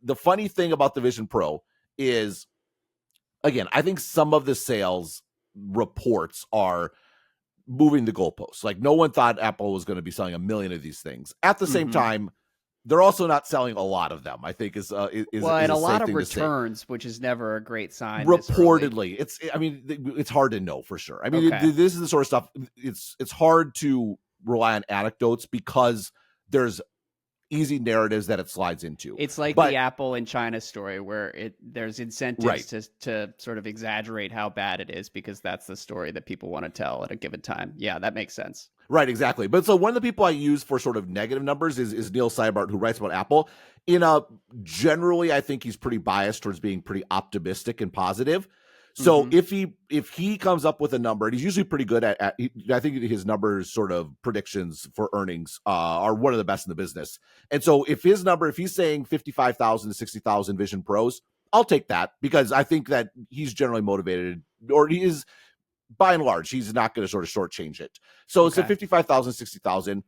the funny thing about the Vision Pro is, again, I think some of the sales reports are moving the goalposts. Like, no one thought Apple was going to be selling 1 million of these things. At the same time, they're also not selling a lot of them, I think is and a a lot safe of thing returns, which is never a great sign. Reportedly, it's hard to know for sure. I mean, this is the sort of stuff. It's hard to rely on anecdotes because there's easy narratives that it slides into. It's like the Apple in China story where there's incentives to sort of exaggerate how bad it is because that's the story that people want to tell at a given time. Yeah, that makes sense. Right, exactly. But so one of the people I use for sort of negative numbers is Neil Seibert, who writes about Apple. Generally, I think he's pretty biased towards being pretty optimistic and positive. So if he comes up with a number, and he's usually pretty good at I think his numbers, sort of predictions for earnings, are one of the best in the business. And so if he's saying 55,000 to 60,000 Vision Pros, I'll take that because I think that he's generally motivated, or he is, by and large, he's not going to sort of shortchange it. So it's a 55,000, 60,000,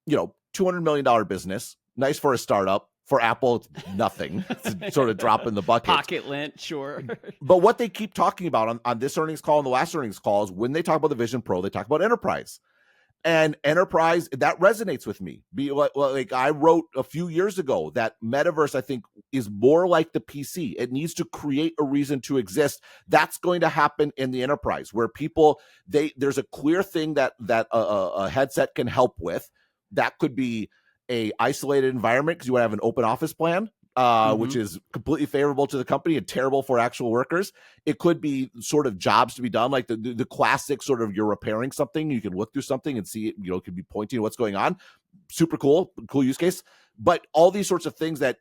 $200 million business. Nice for a startup. For Apple, it's nothing. It's sort of drop in the bucket. Pocket lint, sure. But what they keep talking about on this earnings call and the last earnings calls, when they talk about the Vision Pro, they talk about enterprise. And enterprise, that resonates with me. Like I wrote a few years ago that metaverse, I think, is more like the PC. It needs to create a reason to exist. That's going to happen in the enterprise, where people, there's a clear thing that a headset can help with. That could be a isolated environment because you want to have an open office plan, which is completely favorable to the company and terrible for actual workers. It could be sort of jobs to be done, like the classic sort of, you're repairing something, you can look through something and see it, it could be pointing to what's going on. Super cool use case. But all these sorts of things that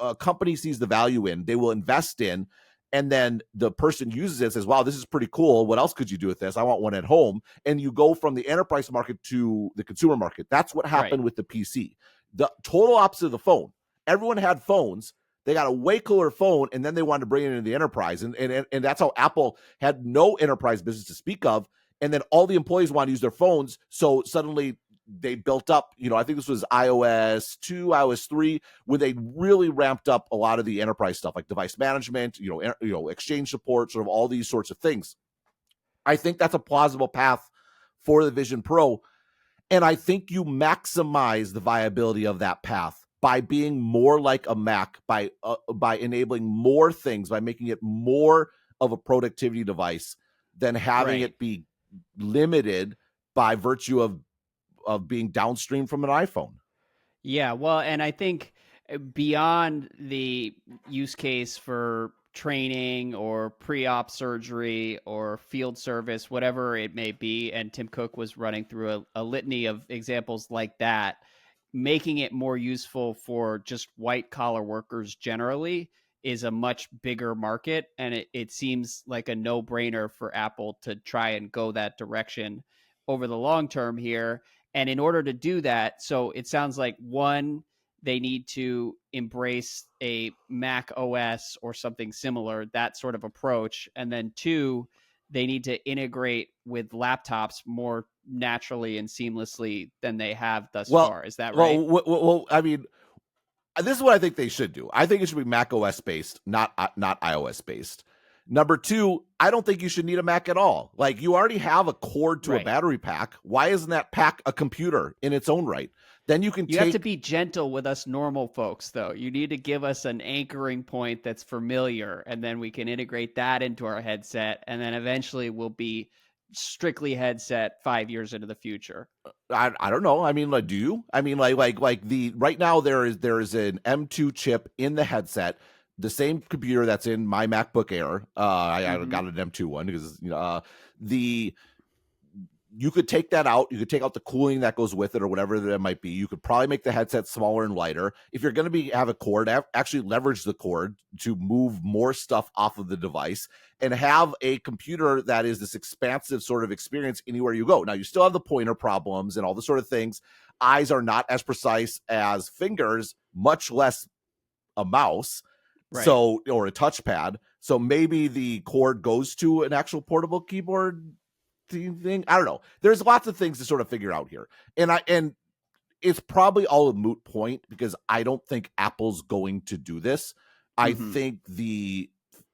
a company sees the value in, they will invest in. And then the person uses it and says, wow, this is pretty cool. What else could you do with this? I want one at home. And you go from the enterprise market to the consumer market. That's what happened with the PC. The total opposite of the phone. Everyone had phones. They got a way cooler phone, and then they wanted to bring it into the enterprise. And that's how Apple had no enterprise business to speak of. And then all the employees want to use their phones. So suddenly they built up, I think this was iOS 2, iOS 3, when they really ramped up a lot of the enterprise stuff, like device management, exchange support, sort of all these sorts of things. I think that's a plausible path for the Vision Pro. And I think you maximize the viability of that path by being more like a Mac, by enabling more things, by making it more of a productivity device than having it be limited by virtue of being downstream from an iPhone. Yeah, well, and I think beyond the use case for training or pre-op surgery or field service, whatever it may be, and Tim Cook was running through a litany of examples like that, making it more useful for just white-collar workers generally is a much bigger market, and it seems like a no-brainer for Apple to try and go that direction over the long term here. And in order to do that, so it sounds like, one, they need to embrace a Mac OS or something similar, that sort of approach. And then two, they need to integrate with laptops more naturally and seamlessly than they have thus far. Is that right? Well, I mean, this is what I think they should do. I think it should be Mac OS based, not iOS based. Number two, I don't think you should need a Mac at all. Like, you already have a cord to a battery pack. Why isn't that pack a computer in its own right? Then you have to be gentle with us normal folks, though. You need to give us an anchoring point that's familiar, and then we can integrate that into our headset, and then eventually we'll be strictly headset 5 years into the future. I don't know. I mean, like, do you? I mean, like right now there is an M2 chip in the headset. The same computer that's in my MacBook Air. I got an M2 one because you could take that out. You could take out the cooling that goes with it or whatever that might be. You could probably make the headset smaller and lighter. If you're going to have a cord, actually leverage the cord to move more stuff off of the device and have a computer that is this expansive sort of experience anywhere you go. Now, you still have the pointer problems and all the sort of things. Eyes are not as precise as fingers, much less a mouse. So, or a touchpad. So maybe the cord goes to an actual portable keyboard thing. I don't know. There's lots of things to sort of figure out here. And it's probably all a moot point because I don't think Apple's going to do this. I think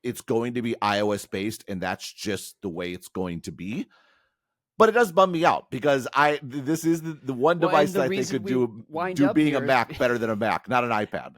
it's going to be iOS based, and that's just the way it's going to be. But it does bum me out because this is the one device that I think could do being a Mac better than a Mac, not an iPad.